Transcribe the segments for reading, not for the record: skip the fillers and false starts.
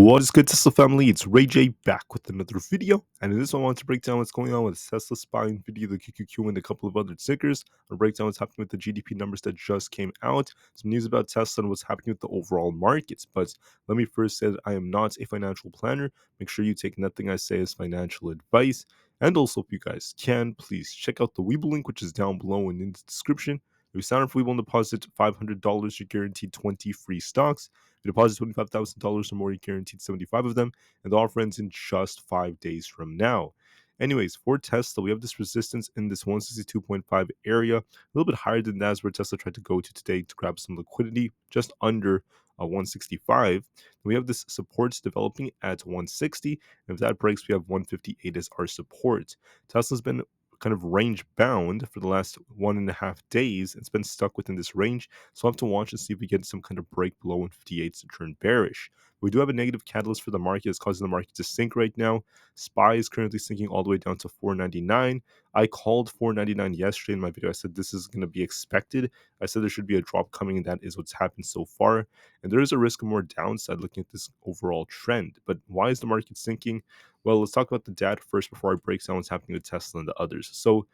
What is good, Tesla family? It's Ray J back with another video, and in this one I want to break down what's going on with Tesla, SPY, Nvda, the QQQ, and a couple of other tickers. I'll break down what's happening with the GDP numbers that just came out, some news about Tesla, and what's happening with the overall markets. But let me first say that I am not a financial planner. Make sure you take nothing I say as financial advice. And also, if you guys can, please check out the Webull link, which is down below and in the description. If you sign up for Webull and deposit $500, you're guaranteed 20 free stocks. If you deposit $25,000 or more, you're guaranteed 75 of them, and the offer ends in just 5 days from now. Anyways, for Tesla, we have this resistance in this 162.5 area, a little bit higher than that is where Tesla tried to go to today to grab some liquidity, just under 165. We have this supports developing at 160, and if that breaks, we have 158 as our support. Tesla's been kind of range bound for the last 1.5 days. It's been stuck within this range, so I'll have to watch and see if we get some kind of break below 158 to turn bearish. We do have a negative catalyst for the market. It's causing the market to sink right now. SPY is currently sinking all the way down to 499. I called 499 yesterday in my video. I said this is going to be expected. I said there should be a drop coming, and that is what's happened so far. And there is a risk of more downside looking at this overall trend. But why is the market sinking? Well, let's talk about the data first before I break down what's happening with Tesla and the others. So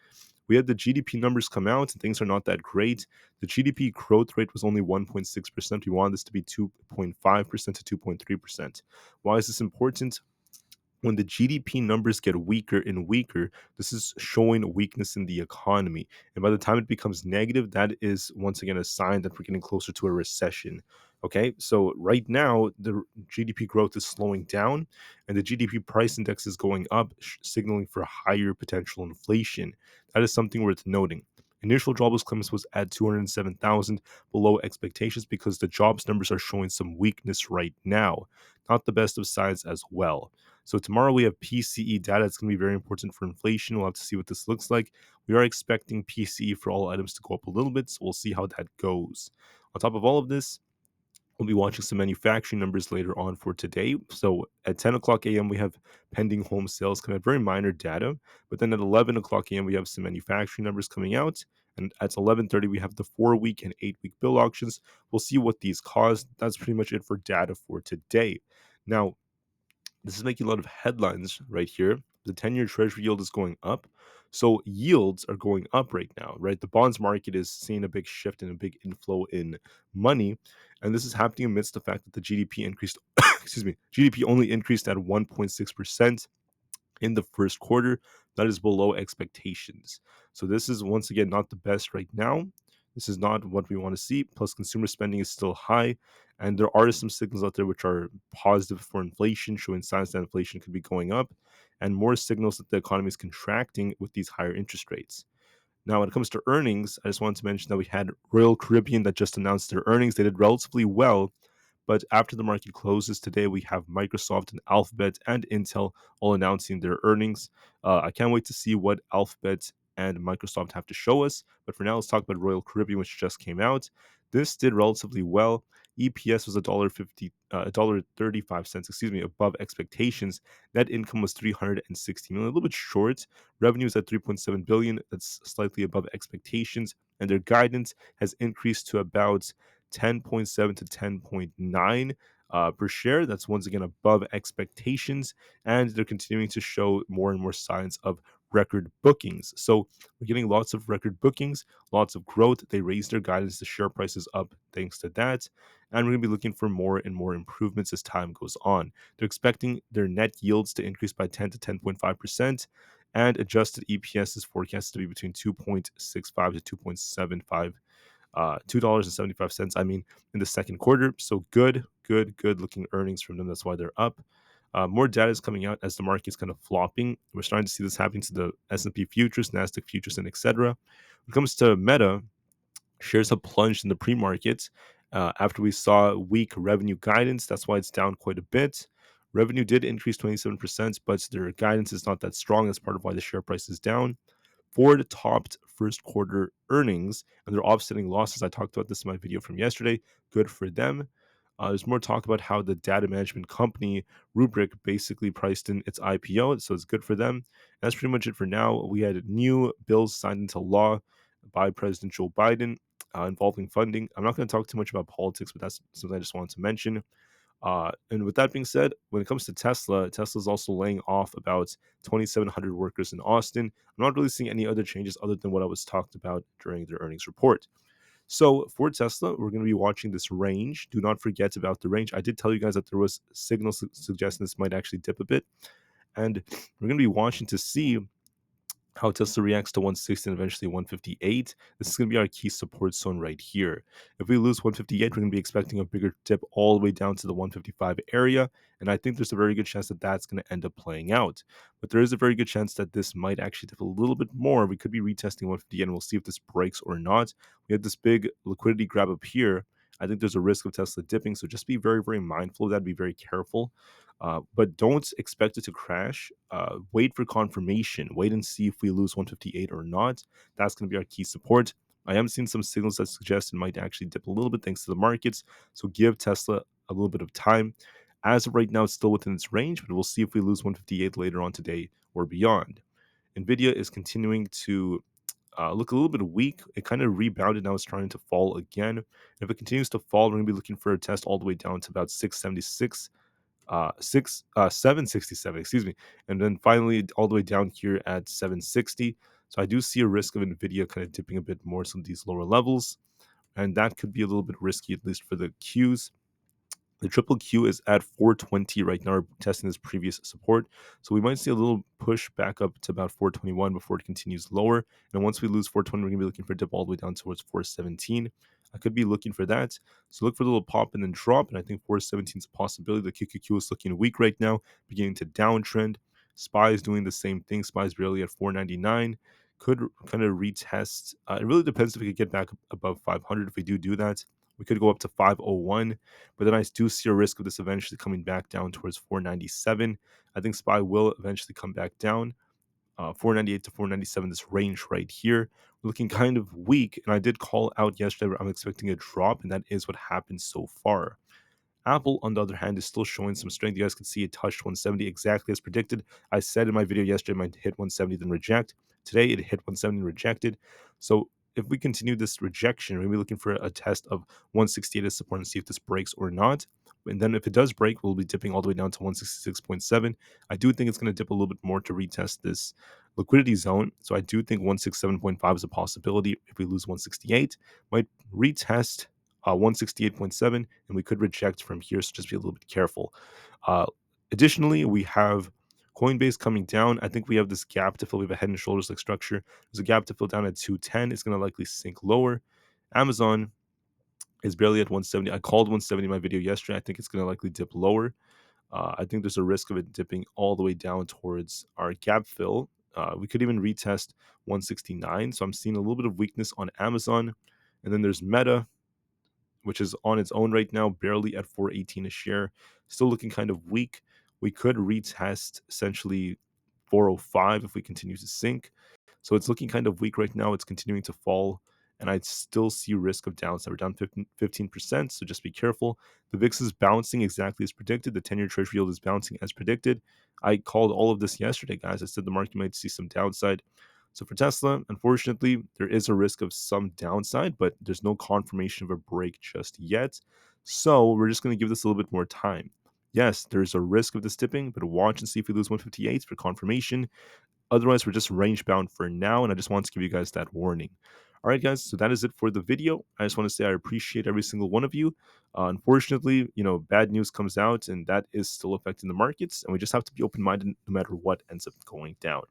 we had the GDP numbers come out, and things are not that great. The GDP growth rate was only 1.6%. We wanted this to be 2.5% to 2.3%. Why is this important? When the GDP numbers get weaker and weaker, this is showing weakness in the economy. And by the time it becomes negative, that is once again a sign that we're getting closer to a recession. Okay, so right now the GDP growth is slowing down and the GDP price index is going up, signaling for higher potential inflation. That is something worth noting. Initial jobless claims was at 207,000, below expectations because the jobs numbers are showing some weakness right now. Not the best of signs as well. So tomorrow we have PCE data. It's going to be very important for inflation. We'll have to see what this looks like. We are expecting PCE for all items to go up a little bit, so we'll see how that goes. On top of all of this, we'll be watching some manufacturing numbers later on for today. So at 10 o'clock a.m., we have pending home sales coming out, very minor data. But then at 11 o'clock a.m., we have some manufacturing numbers coming out. And at 11:30, we have the 4-week and 8-week bill auctions. We'll see what these cause. That's pretty much it for data for today. Now, this is making a lot of headlines right here. The 10-year treasury yield is going up. So yields are going up right now, right? The bonds market is seeing a big shift and a big inflow in money. And this is happening amidst the fact that the GDP increased, excuse me, GDP only increased at 1.6% in the first quarter. That is below expectations. So this is once again not the best right now. This is not what we want to see. Plus, consumer spending is still high, and there are some signals out there which are positive for inflation, showing signs that inflation could be going up, and more signals that the economy is contracting with these higher interest rates. Now, when it comes to earnings, I just wanted to mention that we had Royal Caribbean that just announced their earnings. They did relatively well, but after the market closes today, we have Microsoft and Alphabet and Intel all announcing their earnings. I can't wait to see what Alphabet and Microsoft have to show us. But for now, let's talk about Royal Caribbean, which just came out. This did relatively well. EPS was $1.50, $1.35, excuse me, above expectations. Net income was $360 million, a little bit short. Revenue is at $3.7 billion. That's slightly above expectations, and their guidance has increased to about 10.7 to 10.9 per share. That's once again above expectations, and they're continuing to show more and more signs of record bookings. So we're getting lots of record bookings, lots of growth. They raised their guidance. The share price is up thanks to that. And we're going to be looking for more and more improvements as time goes on. They're expecting their net yields to increase by 10 to 10.5%. And adjusted EPS is forecasted to be between 2.65 to 2.75 $2.75, I mean, in the second quarter. So good looking earnings from them. That's why they're up. More data is coming out as the market's kind of flopping. We're starting to see this happening to the S&P futures, NASDAQ futures, and etc. When it comes to Meta, shares have plunged in the pre-market after we saw weak revenue guidance. That's why it's down quite a bit. Revenue did increase 27%, but their guidance is not that strong. That's part of why the share price is down. Ford topped first quarter earnings and they're offsetting losses. I talked about this in my video from yesterday. Good for them. There's more talk about how the data management company Rubrik basically priced in its IPO, so it's good for them. And that's pretty much it for now. We had new bills signed into law by President Joe Biden involving funding. I'm not going to talk too much about politics, but that's something I just wanted to mention. And with that being said, when it comes to Tesla, Tesla's also laying off about 2,700 workers in Austin. I'm not really seeing any other changes other than what I was talked about during their earnings report. So for Tesla, we're going to be watching this range. Do not forget about the range. I did tell you guys that there was signals suggesting this might actually dip a bit, and we're going to be watching to see how Tesla reacts to 160 and eventually 158. This is going to be our key support zone right here. If we lose 158, we're going to be expecting a bigger dip all the way down to the 155 area, and I think there's a very good chance that that's going to end up playing out. But there is a very good chance that this might actually dip a little bit more. We could be retesting 158, and we'll see if this breaks or not. We have this big liquidity grab up here. I think there's a risk of Tesla dipping, so just be very, very mindful of that. Be very careful. But don't expect it to crash. Wait for confirmation. Wait and see if we lose 158 or not. That's going to be our key support. I am seeing some signals that suggest it might actually dip a little bit thanks to the markets. So give Tesla a little bit of time. As of right now, it's still within its range, but we'll see if we lose 158 later on today or beyond. Nvidia is continuing to look a little bit weak. It kind of rebounded. Now it's trying to fall again. If it continues to fall, we're going to be looking for a test all the way down to about 676 767, excuse me, and then finally all the way down here at 760. So I do see a risk of Nvidia kind of dipping a bit more to these lower levels, and that could be a little bit risky, at least for the Qs. The triple Q is at 420 right now, testing this previous support. So we might see a little push back up to about 421 before it continues lower. And once we lose 420, we're going to be looking for a dip all the way down towards 417. I could be looking for that. So look for a little pop and then drop. And I think 417 is a possibility. The QQQ is looking weak right now, beginning to downtrend. SPY is doing the same thing. SPY is barely at 499. Could kind of retest. It really depends if we could get back above 500. If we do that, we could go up to 501. But then I do see a risk of this eventually coming back down towards 497. I think SPY will eventually come back down. 498 to 497, this range right here, looking kind of weak. And I did call out yesterday where I'm expecting a drop, and that is what happened so far. Aapl, on the other hand, is still showing some strength. You guys can see it touched 170 exactly as predicted. I said in my video yesterday it might hit 170 then reject. Today it hit 170 and rejected. So if we continue this rejection, we're going to be looking for a test of 168 as support and see if this breaks or not. And then if it does break, we'll be dipping all the way down to 166.7. I do think it's going to dip a little bit more to retest this liquidity zone. So I do think 167.5 is a possibility if we lose 168. Might retest 168.7, and we could reject from here, so just be a little bit careful. Additionally, we have Coinbase coming down. I think we have this gap to fill. We have a head and shoulders like structure. There's a gap to fill down at 210. It's going to likely sink lower. Amazon is barely at 170. I called 170 in my video yesterday. I think it's going to likely dip lower. I think there's a risk of it dipping all the way down towards our gap fill. We could even retest 169. So I'm seeing a little bit of weakness on Amazon. And then there's Meta, which is on its own right now, barely at 418 a share, still looking kind of weak. We could retest essentially 405 if we continue to sink. So it's looking kind of weak right now. It's continuing to fall, and I still see risk of downside. We're down 15%, so just be careful. The VIX is bouncing exactly as predicted. The 10-year Treasury yield is bouncing as predicted. I called all of this yesterday, guys. I said the market might see some downside. So for Tesla, unfortunately, there is a risk of some downside, but there's no confirmation of a break just yet. So we're just going to give this a little bit more time. Yes, there's a risk of this dipping, but watch and see if we lose 158 for confirmation. Otherwise, we're just range bound for now, and I just wanted to give you guys that warning. All right, guys, so that is it for the video. I just want to say I appreciate every single one of you. Unfortunately, bad news comes out, and that is still affecting the markets, and we just have to be open-minded no matter what ends up going down.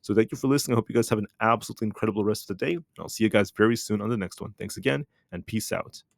So thank you for listening. I hope you guys have an absolutely incredible rest of the day. I'll see you guys very soon on the next one. Thanks again, and peace out.